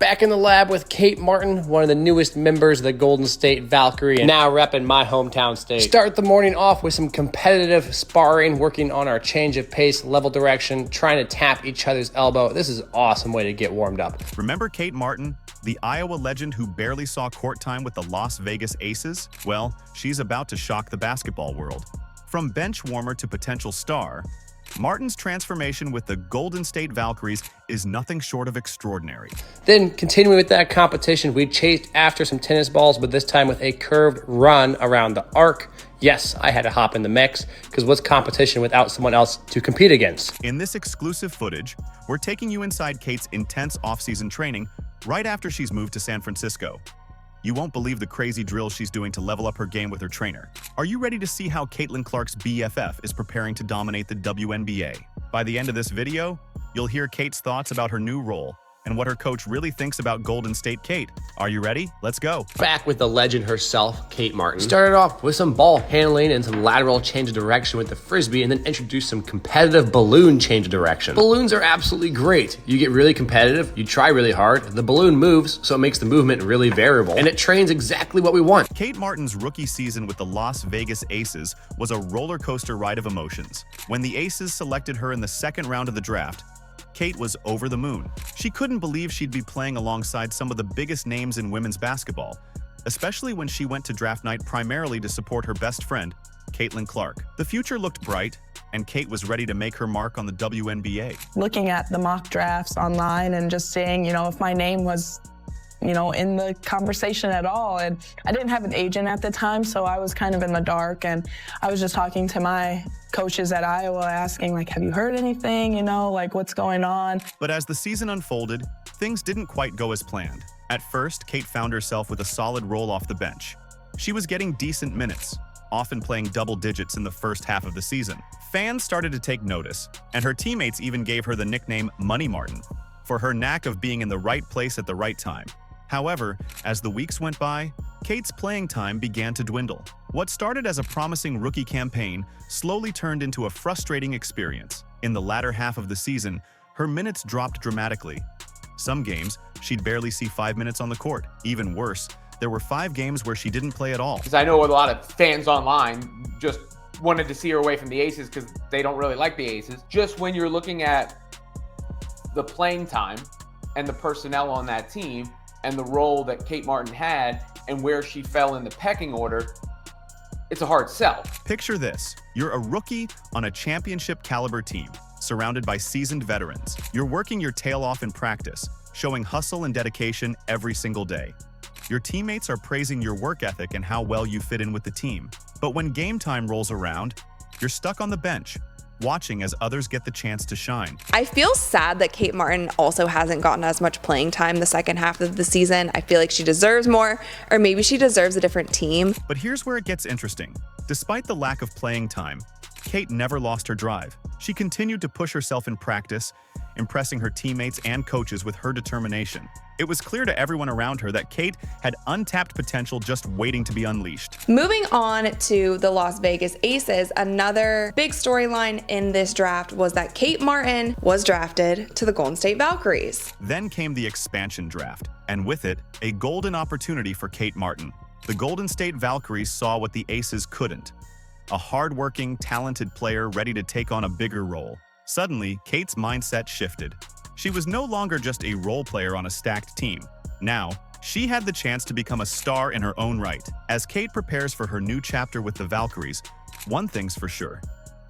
Back in the lab with Kate Martin, one of the newest members of the Golden State Valkyries, and now repping my hometown state. Start the morning off with some competitive sparring, working on our change of pace, level direction, trying to tap each other's elbow. This is an awesome way to get warmed up. Remember Kate Martin, the Iowa legend who barely saw court time with the Las Vegas Aces? Well, she's about to shock the basketball world. From bench warmer to potential star, Martin's transformation with the Golden State Valkyries is nothing short of extraordinary. Then, continuing with that competition, we chased after some tennis balls, but this time with a curved run around the arc. Yes, I had to hop in the mix, because what's competition without someone else to compete against? In this exclusive footage, we're taking you inside Kate's intense off-season training right after she's moved to San Francisco. You won't believe the crazy drills she's doing to level up her game with her trainer. Are you ready to see how Caitlin Clark's BFF is preparing to dominate the WNBA? By the end of this video, you'll hear Kate's thoughts about her new role and what her coach really thinks about Golden State Kate. Are you ready? Let's go. Back with the legend herself, Kate Martin. Started off with some ball handling and some lateral change of direction with the frisbee, and then introduced some competitive balloon change of direction. Balloons are absolutely great. You get really competitive, you try really hard, the balloon moves, so it makes the movement really variable, and it trains exactly what we want. Kate Martin's rookie season with the Las Vegas Aces was a roller coaster ride of emotions. When the Aces selected her in the second round of the draft, Kate was over the moon. She couldn't believe she'd be playing alongside some of the biggest names in women's basketball, especially when she went to draft night primarily to support her best friend, Caitlin Clark. The future looked bright, and Kate was ready to make her mark on the WNBA. Looking at the mock drafts online and just seeing, if my name was in the conversation at all. And I didn't have an agent at the time, so I was kind of in the dark, and I was just talking to my coaches at Iowa asking, have you heard anything, what's going on? But as the season unfolded, things didn't quite go as planned. At first, Kate found herself with a solid role off the bench. She was getting decent minutes, often playing double digits in the first half of the season. Fans started to take notice, and her teammates even gave her the nickname Money Martin for her knack of being in the right place at the right time. However, as the weeks went by, Kate's playing time began to dwindle. What started as a promising rookie campaign slowly turned into a frustrating experience. In the latter half of the season, her minutes dropped dramatically. Some games, she'd barely see 5 minutes on the court. Even worse, there were 5 games where she didn't play at all. Because I know a lot of fans online just wanted to see her away from the Aces because they don't really like the Aces. Just when you're looking at the playing time and the personnel on that team, and the role that Kate Martin had and where she fell in the pecking order, it's a hard sell. Picture this. You're a rookie on a championship caliber team, surrounded by seasoned veterans. You're working your tail off in practice, showing hustle and dedication every single day. Your teammates are praising your work ethic and how well you fit in with the team. But when game time rolls around, you're stuck on the bench, watching as others get the chance to shine. I feel sad that Kate Martin also hasn't gotten as much playing time the second half of the season. I feel like she deserves more, or maybe she deserves a different team. But here's where it gets interesting. Despite the lack of playing time, Kate never lost her drive. She continued to push herself in practice, impressing her teammates and coaches with her determination. It was clear to everyone around her that Kate had untapped potential just waiting to be unleashed. Moving on to the Las Vegas Aces, another big storyline in this draft was that Kate Martin was drafted to the Golden State Valkyries. Then came the expansion draft, and with it, a golden opportunity for Kate Martin. The Golden State Valkyries saw what the Aces couldn't: a hardworking, talented player ready to take on a bigger role. Suddenly, Kate's mindset shifted. She was no longer just a role player on a stacked team. Now, she had the chance to become a star in her own right. As Kate prepares for her new chapter with the Valkyries, one thing's for sure: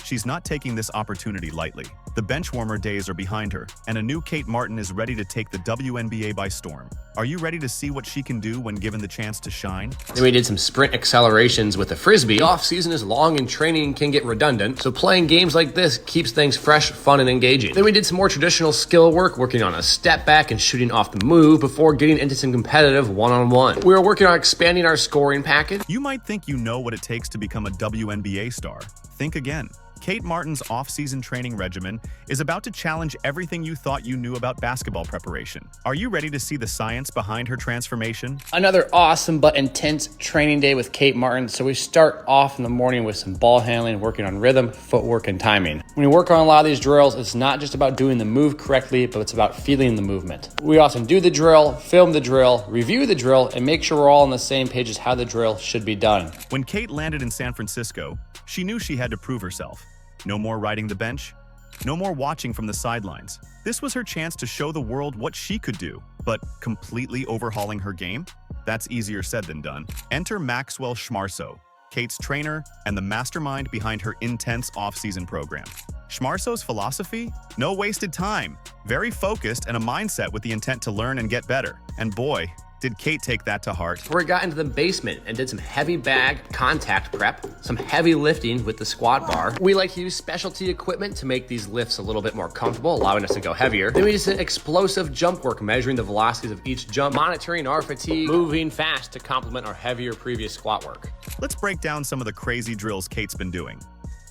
she's not taking this opportunity lightly. The benchwarmer days are behind her, and a new Kate Martin is ready to take the WNBA by storm. Are you ready to see what she can do when given the chance to shine? Then we did some sprint accelerations with the frisbee. The off-season is long and training can get redundant, so playing games like this keeps things fresh, fun, and engaging. Then we did some more traditional skill work, working on a step back and shooting off the move before getting into some competitive one-on-one. We were working on expanding our scoring package. You might think you know what it takes to become a WNBA star. Think again. Kate Martin's off-season training regimen is about to challenge everything you thought you knew about basketball preparation. Are you ready to see the science behind her transformation? Another awesome but intense training day with Kate Martin. So we start off in the morning with some ball handling, working on rhythm, footwork, and timing. When you work on a lot of these drills, it's not just about doing the move correctly, but it's about feeling the movement. We often do the drill, film the drill, review the drill, and make sure we're all on the same page as how the drill should be done. When Kate landed in San Francisco, she knew she had to prove herself. No more riding the bench, no more watching from the sidelines. This was her chance to show the world what she could do, but completely overhauling her game? That's easier said than done. Enter Maxwell Schmarso, Kate's trainer and the mastermind behind her intense off-season program. Schmarso's philosophy? No wasted time, very focused and a mindset with the intent to learn and get better. And boy, did Kate take that to heart. We got into the basement and did some heavy bag contact prep, some heavy lifting with the squat bar. We like to use specialty equipment to make these lifts a little bit more comfortable, allowing us to go heavier. Then we just did explosive jump work, measuring the velocities of each jump, monitoring our fatigue, moving fast to complement our heavier previous squat work. Let's break down some of the crazy drills Kate's been doing.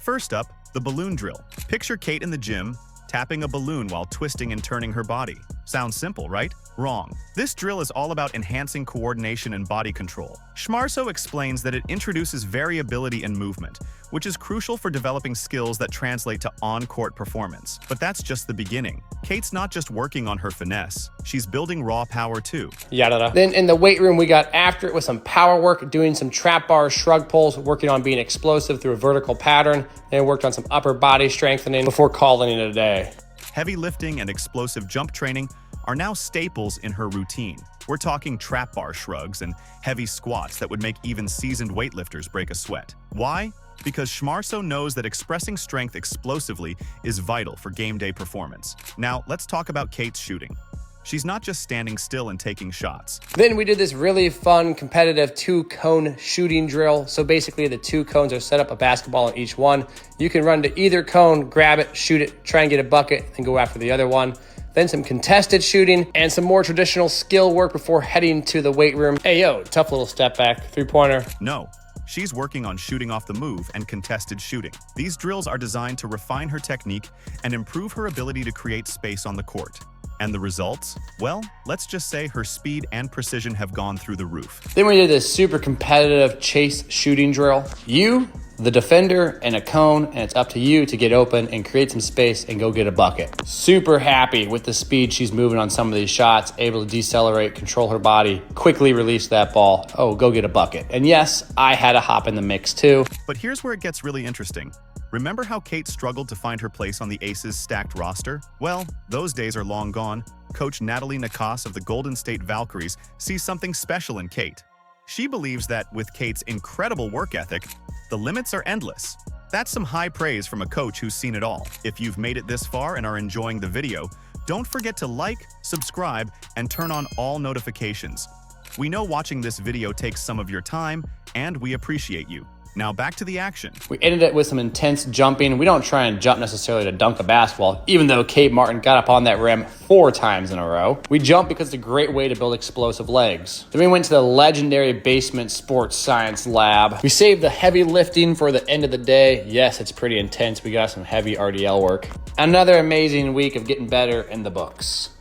First up, the balloon drill. Picture Kate in the gym, tapping a balloon while twisting and turning her body. Sounds simple, right? Wrong. This drill is all about enhancing coordination and body control. Schmarso explains that it introduces variability in movement, which is crucial for developing skills that translate to on-court performance. But that's just the beginning. Kate's not just working on her finesse, she's building raw power too. Yada. Then in the weight room, we got after it with some power work, doing some trap bars, shrug pulls, working on being explosive through a vertical pattern, and worked on some upper body strengthening before calling it a day. Heavy lifting and explosive jump training are now staples in her routine. We're talking trap bar shrugs and heavy squats that would make even seasoned weightlifters break a sweat. Why? Because Schmarso knows that expressing strength explosively is vital for game day performance. Now, let's talk about Kate's shooting. She's not just standing still and taking shots. Then we did this really fun, competitive 2-cone shooting drill. So basically the 2 cones are set up, a basketball on each one. You can run to either cone, grab it, shoot it, try and get a bucket, and go after the other one. Then some contested shooting and some more traditional skill work before heading to the weight room. Hey, yo, tough little step back, 3-pointer. No, she's working on shooting off the move and contested shooting. These drills are designed to refine her technique and improve her ability to create space on the court. And the results? Well, let's just say her speed and precision have gone through the roof. Then we did this super competitive chase shooting drill. You, the defender, and a cone, and it's up to you to get open and create some space and go get a bucket. Super happy with the speed she's moving on some of these shots, able to decelerate, control her body, quickly release that ball. Oh, go get a bucket. And yes, I had a hop in the mix too. But here's where it gets really interesting. Remember how Kate struggled to find her place on the Aces stacked roster? Well, those days are long gone. Coach Natalie Nakas of the Golden State Valkyries sees something special in Kate. She believes that with Kate's incredible work ethic, the limits are endless. That's some high praise from a coach who's seen it all. If you've made it this far and are enjoying the video, don't forget to like, subscribe, and turn on all notifications. We know watching this video takes some of your time, and we appreciate you. Now back to the action. We ended it with some intense jumping. We don't try and jump necessarily to dunk a basketball, even though Kate Martin got up on that rim 4 times in a row. We jump because it's a great way to build explosive legs. Then we went to the legendary basement sports science lab. We saved the heavy lifting for the end of the day. Yes, it's pretty intense. We got some heavy RDL work. Another amazing week of getting better in the books.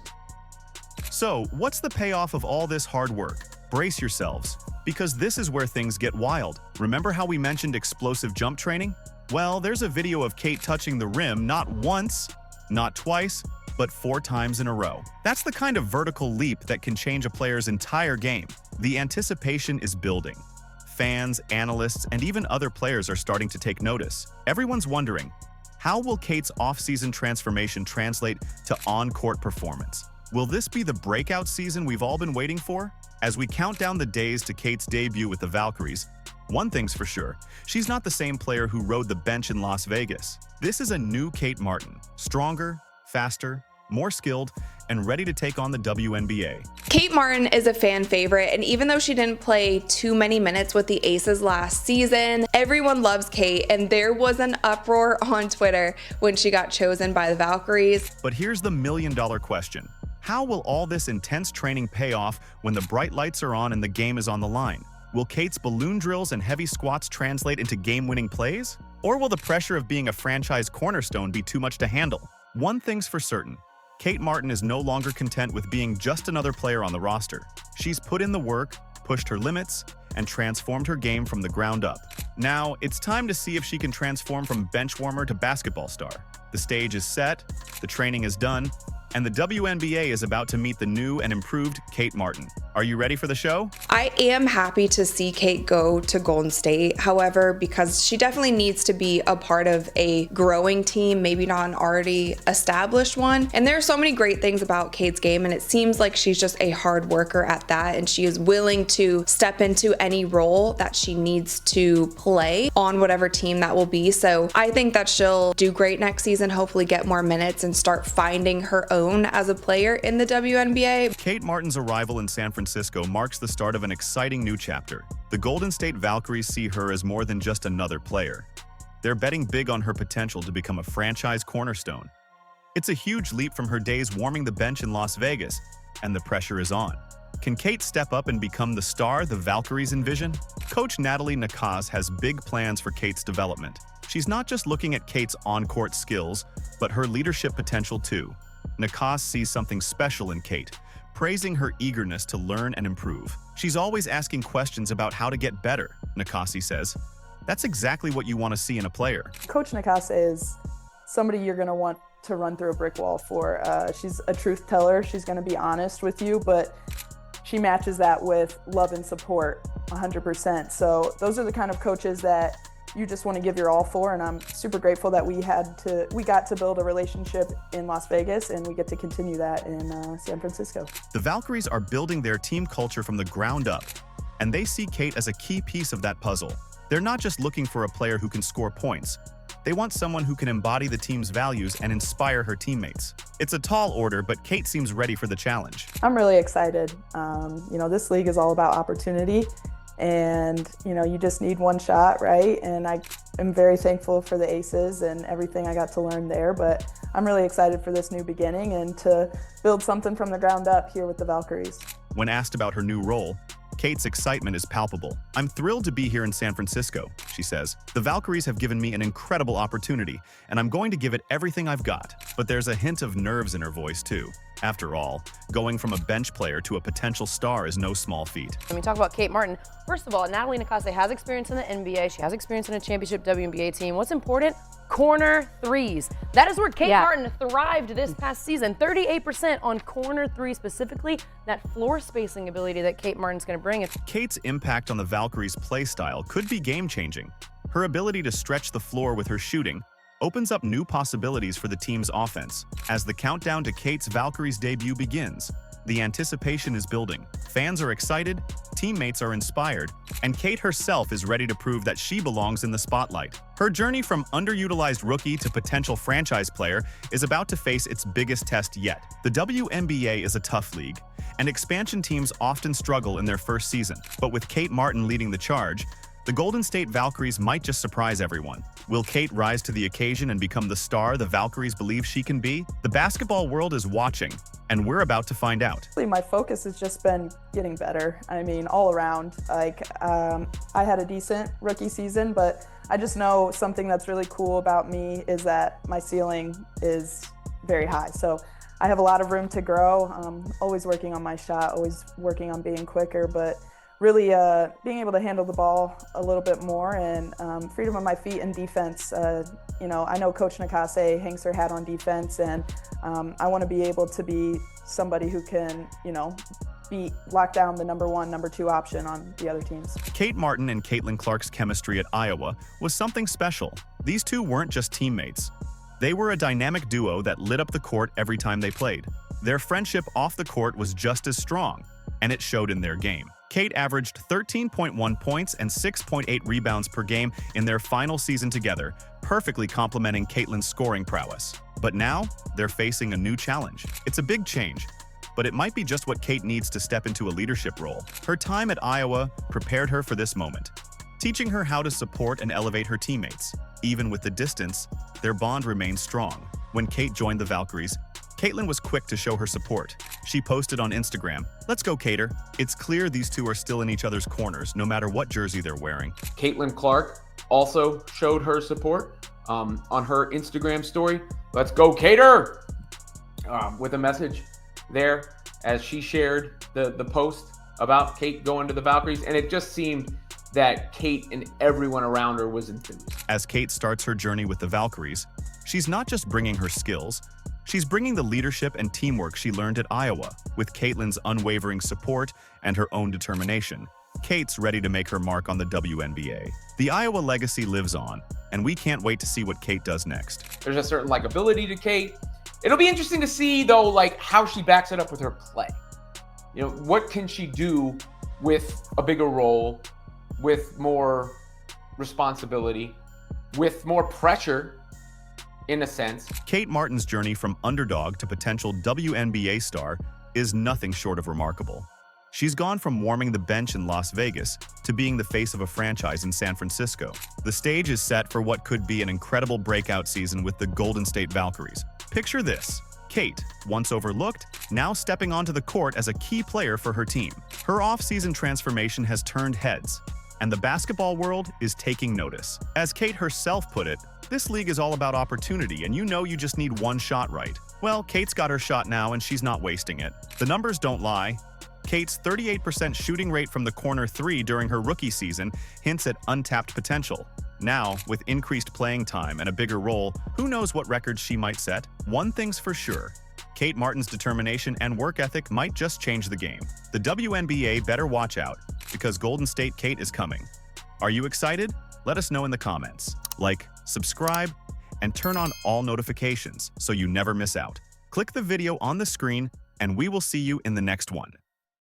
So, what's the payoff of all this hard work? Brace yourselves, because this is where things get wild. Remember how we mentioned explosive jump training? Well, there's a video of Kate touching the rim not once, not twice, but 4 times in a row. That's the kind of vertical leap that can change a player's entire game. The anticipation is building. Fans, analysts, and even other players are starting to take notice. Everyone's wondering, how will Kate's off-season transformation translate to on-court performance? Will this be the breakout season we've all been waiting for? As we count down the days to Kate's debut with the Valkyries, one thing's for sure, she's not the same player who rode the bench in Las Vegas. This is a new Kate Martin, stronger, faster, more skilled, and ready to take on the WNBA. Kate Martin is a fan favorite, and even though she didn't play too many minutes with the Aces last season, everyone loves Kate, and there was an uproar on Twitter when she got chosen by the Valkyries. But here's the million-dollar question. How will all this intense training pay off when the bright lights are on and the game is on the line? Will Kate's balloon drills and heavy squats translate into game-winning plays? Or will the pressure of being a franchise cornerstone be too much to handle? One thing's for certain. Kate Martin is no longer content with being just another player on the roster. She's put in the work, pushed her limits, and transformed her game from the ground up. Now, it's time to see if she can transform from bench warmer to basketball star. The stage is set, the training is done, and the WNBA is about to meet the new and improved Kate Martin. Are you ready for the show? I am happy to see Kate go to Golden State. However, because she definitely needs to be a part of a growing team, maybe not an already established one. And there are so many great things about Kate's game, and it seems like she's just a hard worker at that, and she is willing to step into any role that she needs to play on whatever team that will be. So I think that she'll do great next season, hopefully get more minutes and start finding her own as a player in the WNBA. Kate Martin's arrival in San Francisco marks the start of an exciting new chapter. The Golden State Valkyries see her as more than just another player. They're betting big on her potential to become a franchise cornerstone. It's a huge leap from her days warming the bench in Las Vegas, and the pressure is on. Can Kate step up and become the star the Valkyries envision? Coach Natalie Nakaz has big plans for Kate's development. She's not just looking at Kate's on-court skills, but her leadership potential too. Nakaz sees something special in Kate, praising her eagerness to learn and improve. She's always asking questions about how to get better, Nakasi says. That's exactly what you want to see in a player. Coach Nakase is somebody you're going to want to run through a brick wall for. She's a truth teller. She's going to be honest with you, but she matches that with love and support 100%. So those are the kind of coaches that you just want to give your all for, and I'm super grateful that we got to build a relationship in Las Vegas, and we get to continue that in San Francisco. The Valkyries are building their team culture from the ground up, and they see Kate as a key piece of that puzzle. They're not just looking for a player who can score points. They want someone who can embody the team's values and inspire her teammates. It's a tall order, but Kate seems ready for the challenge. I'm really excited. This league is all about opportunity. And, you just need one shot, right? And I am very thankful for the Aces and everything I got to learn there, but I'm really excited for this new beginning and to build something from the ground up here with the Valkyries. When asked about her new role, Kate's excitement is palpable. "I'm thrilled to be here in San Francisco," she says. "The Valkyries have given me an incredible opportunity, and I'm going to give it everything I've got." But there's a hint of nerves in her voice, too. After all, going from a bench player to a potential star is no small feat. When we talk about Kate Martin, first of all, Natalie Nakase has experience in the NBA. She has experience in a championship WNBA team. What's important? Corner threes. That is where Kate Martin thrived this past season. 38% on corner three specifically. That floor spacing ability that Kate Martin's going to bring. Kate's impact on the Valkyries' play style could be game-changing. Her ability to stretch the floor with her shooting opens up new possibilities for the team's offense. As the countdown to Kate's Valkyries debut begins, the anticipation is building. Fans are excited, teammates are inspired, and Kate herself is ready to prove that she belongs in the spotlight. Her journey from underutilized rookie to potential franchise player is about to face its biggest test yet. The WNBA is a tough league, and expansion teams often struggle in their first season. But with Kate Martin leading the charge, the Golden State Valkyries might just surprise everyone. Will Kate rise to the occasion and become the star the Valkyries believe she can be? The basketball world is watching, and we're about to find out. My focus has just been getting better. All around. I had a decent rookie season, but I just know something that's really cool about me is that my ceiling is very high. So I have a lot of room to grow. Always working on my shot, always working on being quicker, but really being able to handle the ball a little bit more and freedom of my feet and defense. I know Coach Nakase hangs her hat on defense, and I want to be able to be somebody who can, lock down the number one, number two option on the other teams. Kate Martin and Caitlin Clark's chemistry at Iowa was something special. These two weren't just teammates. They were a dynamic duo that lit up the court every time they played. Their friendship off the court was just as strong, and it showed in their game. Kate averaged 13.1 points and 6.8 rebounds per game in their final season together, perfectly complementing Caitlin's scoring prowess. But now, they're facing a new challenge. It's a big change, but it might be just what Kate needs to step into a leadership role. Her time at Iowa prepared her for this moment, teaching her how to support and elevate her teammates. Even with the distance, their bond remained strong. When Kate joined the Valkyries, Caitlin was quick to show her support. She posted on Instagram, "Let's go, Cater." It's clear these two are still in each other's corners, no matter what jersey they're wearing. Caitlin Clark also showed her support on her Instagram story. Let's go, Cater! With a message there as she shared the post about Kate going to the Valkyries. And it just seemed that Kate and everyone around her was enthused. As Kate starts her journey with the Valkyries, she's not just bringing her skills, she's bringing the leadership and teamwork she learned at Iowa. With Caitlin's unwavering support and her own determination, Kate's ready to make her mark on the WNBA. The Iowa legacy lives on, and we can't wait to see what Kate does next. There's a certain likability to Kate. It'll be interesting to see, though, like how she backs it up with her play. You know, what can she do with a bigger role, with more responsibility, with more pressure, in a sense. Kate Martin's journey from underdog to potential WNBA star is nothing short of remarkable. She's gone from warming the bench in Las Vegas to being the face of a franchise in San Francisco. The stage is set for what could be an incredible breakout season with the Golden State Valkyries. Picture this: Kate, once overlooked, now stepping onto the court as a key player for her team. Her off-season transformation has turned heads, and the basketball world is taking notice. As Kate herself put it, this league is all about opportunity, and you just need one shot right. Well, Kate's got her shot now, and she's not wasting it. The numbers don't lie. Kate's 38% shooting rate from the corner three during her rookie season hints at untapped potential. Now, with increased playing time and a bigger role, who knows what records she might set? One thing's for sure: Kate Martin's determination and work ethic might just change the game. The WNBA better watch out, because Golden State Kate is coming. Are you excited? Let us know in the comments. Like, subscribe, and turn on all notifications so you never miss out. Click the video on the screen, and we will see you in the next one.